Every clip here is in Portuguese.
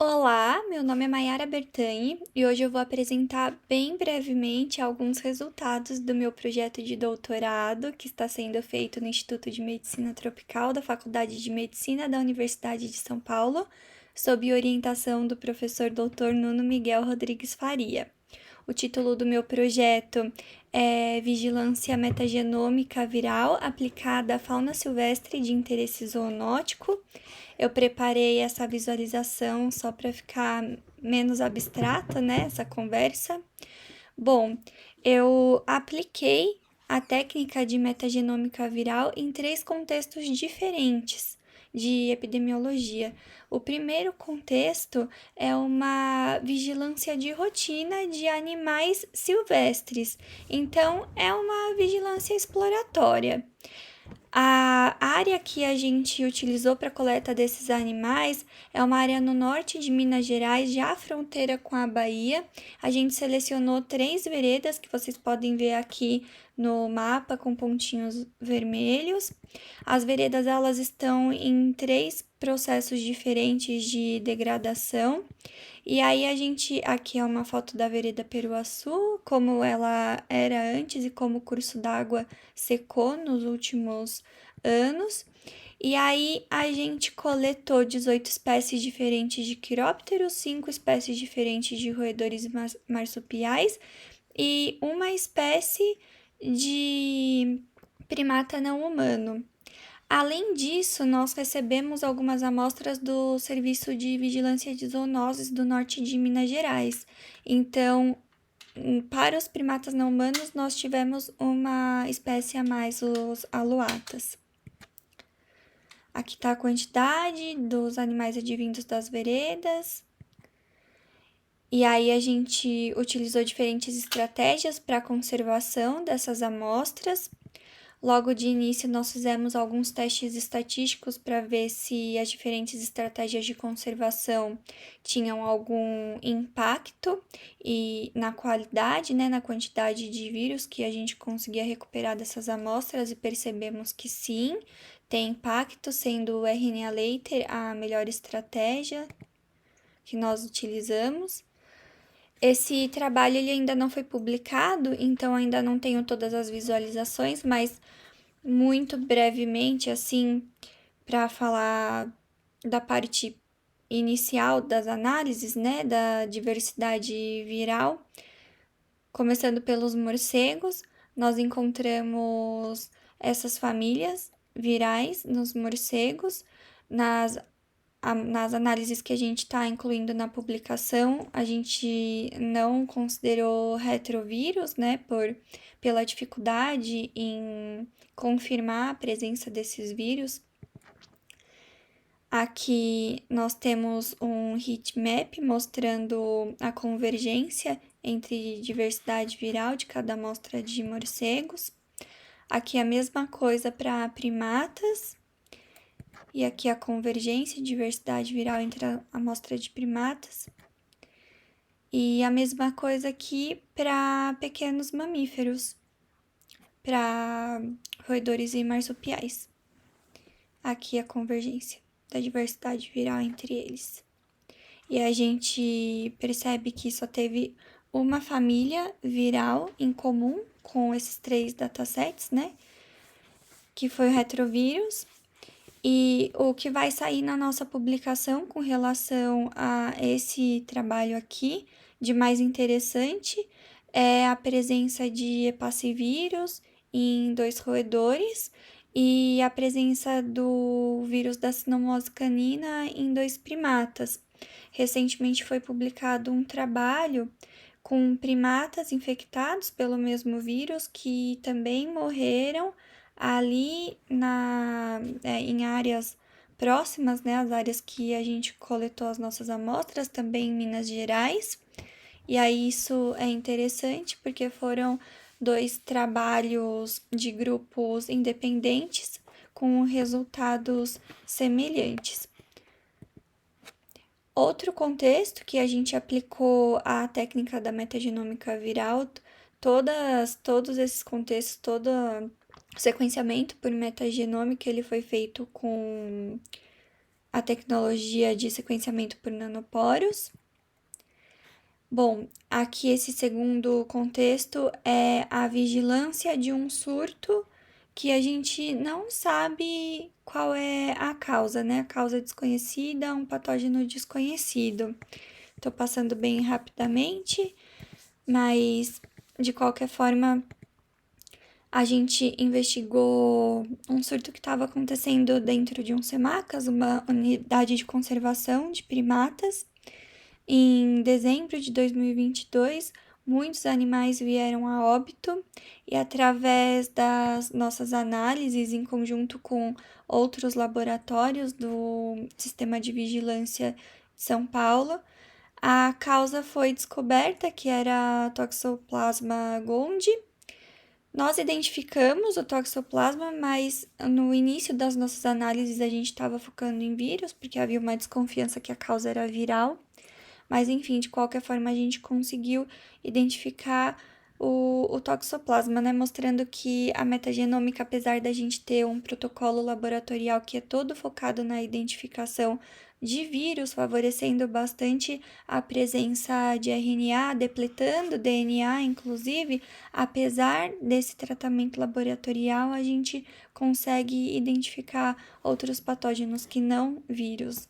Olá, meu nome é Mayara Bertani e hoje eu vou apresentar bem brevemente alguns resultados do meu projeto de doutorado que está sendo feito no Instituto de Medicina Tropical da Faculdade de Medicina da Universidade de São Paulo, sob orientação do professor Dr. Nuno Miguel Rodrigues Faria. O título do meu projeto é Vigilância Metagenômica Viral aplicada à fauna silvestre de interesse zoonótico. Eu preparei essa visualização só para ficar menos abstrata, né, essa conversa. Bom, eu apliquei a técnica de metagenômica viral em 3 contextos diferentes de epidemiologia. O primeiro contexto é uma vigilância de rotina de animais silvestres. Então, é uma vigilância exploratória. A área que a gente utilizou para a coleta desses animais é uma área no norte de Minas Gerais, já fronteira com a Bahia. A gente selecionou 3 veredas que vocês podem ver aqui no mapa com pontinhos vermelhos. As veredas elas estão em 3 processos diferentes de degradação. E aí aqui é uma foto da vereda Peruaçu, como ela era antes e como o curso d'água secou nos últimos anos. E aí a gente coletou 18 espécies diferentes de quirópteros, 5 espécies diferentes de roedores marsupiais e uma espécie de primata não humano. Além disso, nós recebemos algumas amostras do Serviço de Vigilância de Zoonoses do norte de Minas Gerais. Então, para os primatas não humanos, nós tivemos uma espécie a mais, os aluatas. Aqui está a quantidade dos animais advindos das veredas. E aí a gente utilizou diferentes estratégias para a conservação dessas amostras. Logo de início, nós fizemos alguns testes estatísticos para ver se as diferentes estratégias de conservação tinham algum impacto e na qualidade, né, na quantidade de vírus que a gente conseguia recuperar dessas amostras e percebemos que sim, tem impacto, sendo o RNA later a melhor estratégia que nós utilizamos. Esse trabalho ele ainda não foi publicado, então ainda não tenho todas as visualizações, mas muito brevemente, assim, para falar da parte inicial das análises, né, da diversidade viral, começando pelos morcegos, nós encontramos essas famílias virais nos morcegos, nas análises que a gente está incluindo na publicação, a gente não considerou retrovírus, né, pela dificuldade em confirmar a presença desses vírus. Aqui nós temos um heatmap mostrando a convergência entre diversidade viral de cada amostra de morcegos. Aqui a mesma coisa para primatas. E aqui a convergência e diversidade viral entre a amostra de primatas. E a mesma coisa aqui para pequenos mamíferos, para roedores e marsupiais. Aqui a convergência da diversidade viral entre eles. E a gente percebe que só teve uma família viral em comum com esses 3 datasets, né? Que foi o retrovírus. E o que vai sair na nossa publicação com relação a esse trabalho aqui, de mais interessante, é a presença de hepacivírus em 2 roedores e a presença do vírus da sinomose canina em 2 primatas. Recentemente foi publicado um trabalho com primatas infectados pelo mesmo vírus que também morreram ali em áreas próximas, né, as áreas que a gente coletou as nossas amostras, também em Minas Gerais. E aí isso é interessante porque foram 2 trabalhos de grupos independentes com resultados semelhantes. Outro contexto que a gente aplicou a técnica da metagenômica viral, todos esses contextos, todo o sequenciamento por metagenômica, ele foi feito com a tecnologia de sequenciamento por nanoporos. Bom, aqui esse segundo contexto é a vigilância de um surto que a gente não sabe qual é a causa, né? A causa desconhecida, um patógeno desconhecido. Tô passando bem rapidamente, mas de qualquer forma, a gente investigou um surto que estava acontecendo dentro de um CEMACAS, uma unidade de conservação de primatas. Em dezembro de 2022, muitos animais vieram a óbito e, através das nossas análises, em conjunto com outros laboratórios do Sistema de Vigilância de São Paulo, a causa foi descoberta, que era Toxoplasma gondii. Nós identificamos o Toxoplasma, mas no início das nossas análises a gente estava focando em vírus, porque havia uma desconfiança que a causa era viral. Mas, enfim, de qualquer forma, a gente conseguiu identificar o toxoplasma, né? Mostrando que a metagenômica, apesar da gente ter um protocolo laboratorial que é todo focado na identificação de vírus, favorecendo bastante a presença de RNA, depletando DNA, inclusive, apesar desse tratamento laboratorial, a gente consegue identificar outros patógenos que não vírus.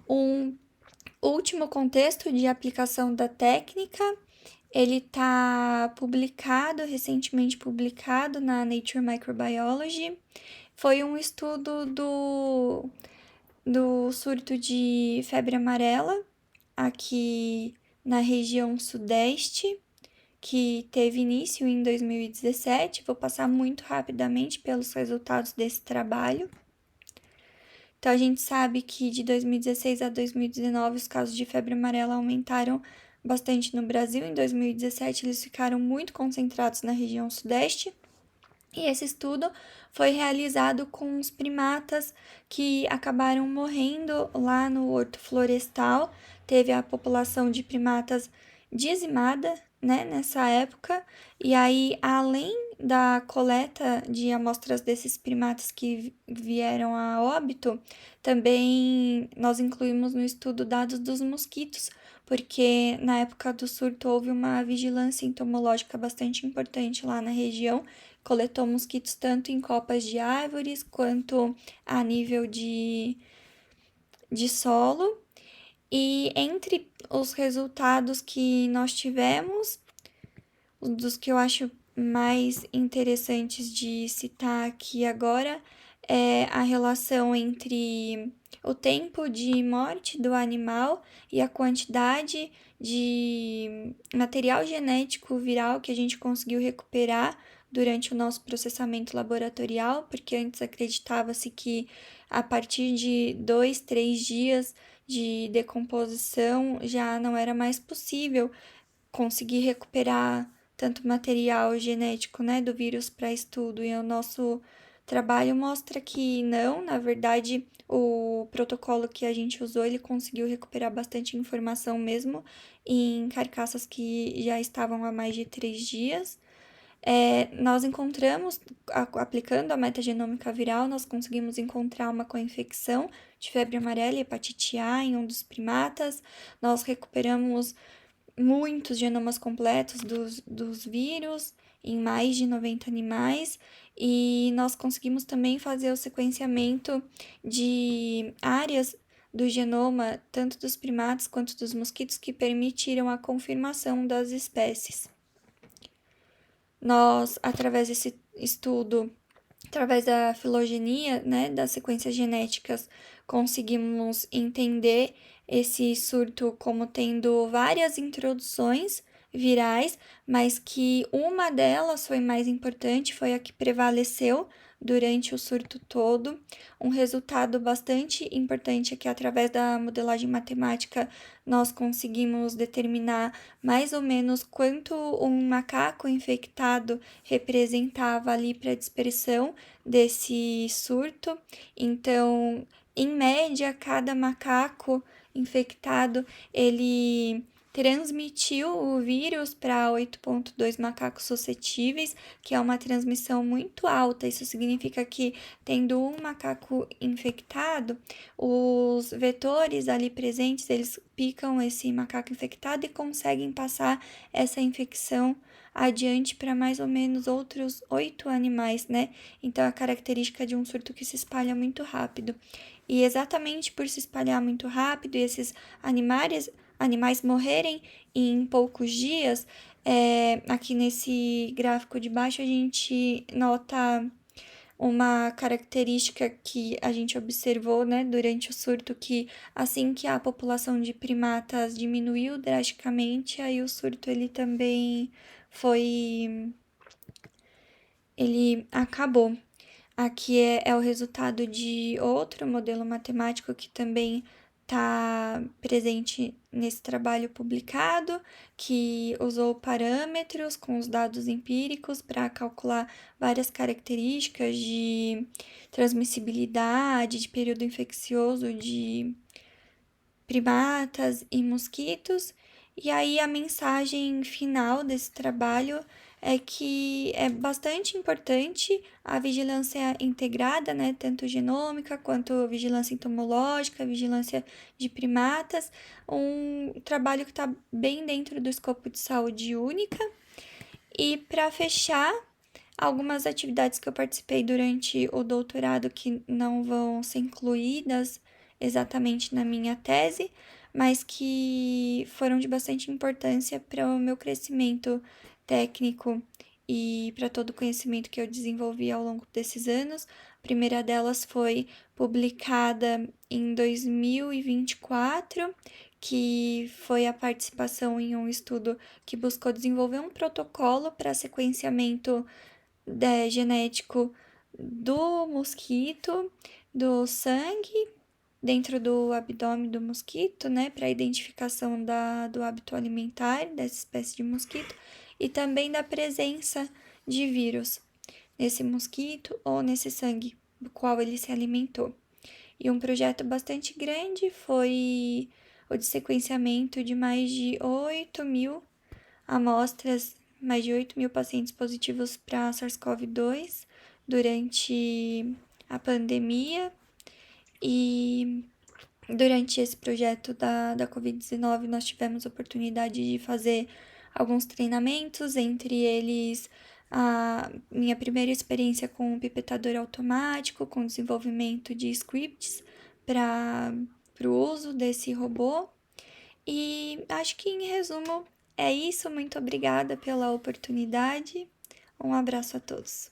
Um último contexto de aplicação da técnica, ele está recentemente publicado na Nature Microbiology. Foi um estudo do surto de febre amarela aqui na região sudeste, que teve início em 2017. Vou passar muito rapidamente pelos resultados desse trabalho. Então, a gente sabe que de 2016 a 2019 os casos de febre amarela aumentaram bastante no Brasil. Em 2017, eles ficaram muito concentrados na região sudeste. E esse estudo foi realizado com os primatas que acabaram morrendo lá no Horto Florestal. Teve a população de primatas dizimada, né, nessa época. E aí, além da coleta de amostras desses primatas que vieram a óbito, também nós incluímos no estudo dados dos mosquitos, porque na época do surto houve uma vigilância entomológica bastante importante lá na região. Coletou mosquitos tanto em copas de árvores quanto a nível de solo. E entre os resultados que nós tivemos, um dos que eu acho mais interessantes de citar aqui agora é a relação entre o tempo de morte do animal e a quantidade de material genético viral que a gente conseguiu recuperar durante o nosso processamento laboratorial, porque antes acreditava-se que a partir de 2, 3 dias de decomposição já não era mais possível conseguir recuperar tanto material genético, né, do vírus para estudo. E o nosso trabalho mostra que não, na verdade, o protocolo que a gente usou, ele conseguiu recuperar bastante informação mesmo em carcaças que já estavam há mais de 3 dias. Nós encontramos, aplicando a metagenômica viral, nós conseguimos encontrar uma coinfecção de febre amarela e hepatite A em um dos primatas. Nós recuperamos muitos genomas completos dos vírus em mais de 90 animais, e nós conseguimos também fazer o sequenciamento de áreas do genoma, tanto dos primatas quanto dos mosquitos, que permitiram a confirmação das espécies. Nós, através desse estudo, através da filogenia, né, das sequências genéticas, conseguimos entender esse surto como tendo várias introduções virais, mas que uma delas foi mais importante, foi a que prevaleceu durante o surto todo. Um resultado bastante importante é que, através da modelagem matemática, nós conseguimos determinar mais ou menos quanto um macaco infectado representava ali para a dispersão desse surto. Então, em média, cada macaco infectado, ele transmitiu o vírus para 8,2 macacos suscetíveis, que é uma transmissão muito alta. Isso significa que, tendo um macaco infectado, os vetores ali presentes, eles picam esse macaco infectado e conseguem passar essa infecção adiante para mais ou menos outros 8 animais, né? Então, a característica de um surto que se espalha muito rápido. E exatamente por se espalhar muito rápido e esses animais morrerem em poucos dias, aqui nesse gráfico de baixo a gente nota uma característica que a gente observou, né, durante o surto, que assim que a população de primatas diminuiu drasticamente, aí o surto ele também foi, ele acabou. Aqui é o resultado de outro modelo matemático que também está presente nesse trabalho publicado, que usou parâmetros com os dados empíricos para calcular várias características de transmissibilidade, de período infeccioso de primatas e mosquitos. E aí a mensagem final desse trabalho é que é bastante importante a vigilância integrada, né, tanto genômica quanto vigilância entomológica, vigilância de primatas, um trabalho que está bem dentro do escopo de saúde única. E para fechar, algumas atividades que eu participei durante o doutorado que não vão ser incluídas exatamente na minha tese, mas que foram de bastante importância para o meu crescimento técnico e para todo o conhecimento que eu desenvolvi ao longo desses anos. A primeira delas foi publicada em 2024, que foi a participação em um estudo que buscou desenvolver um protocolo para sequenciamento genético do mosquito, do sangue dentro do abdômen do mosquito, né, para identificação do hábito alimentar dessa espécie de mosquito e também da presença de vírus nesse mosquito ou nesse sangue do qual ele se alimentou. E um projeto bastante grande foi o de sequenciamento de mais de 8.000 amostras, mais de 8.000 pacientes positivos para SARS-CoV-2 durante a pandemia. E durante esse projeto da Covid-19, nós tivemos a oportunidade de fazer alguns treinamentos, entre eles a minha primeira experiência com o pipetador automático, com desenvolvimento de scripts para o uso desse robô. E acho que, em resumo, é isso. Muito obrigada pela oportunidade. Um abraço a todos.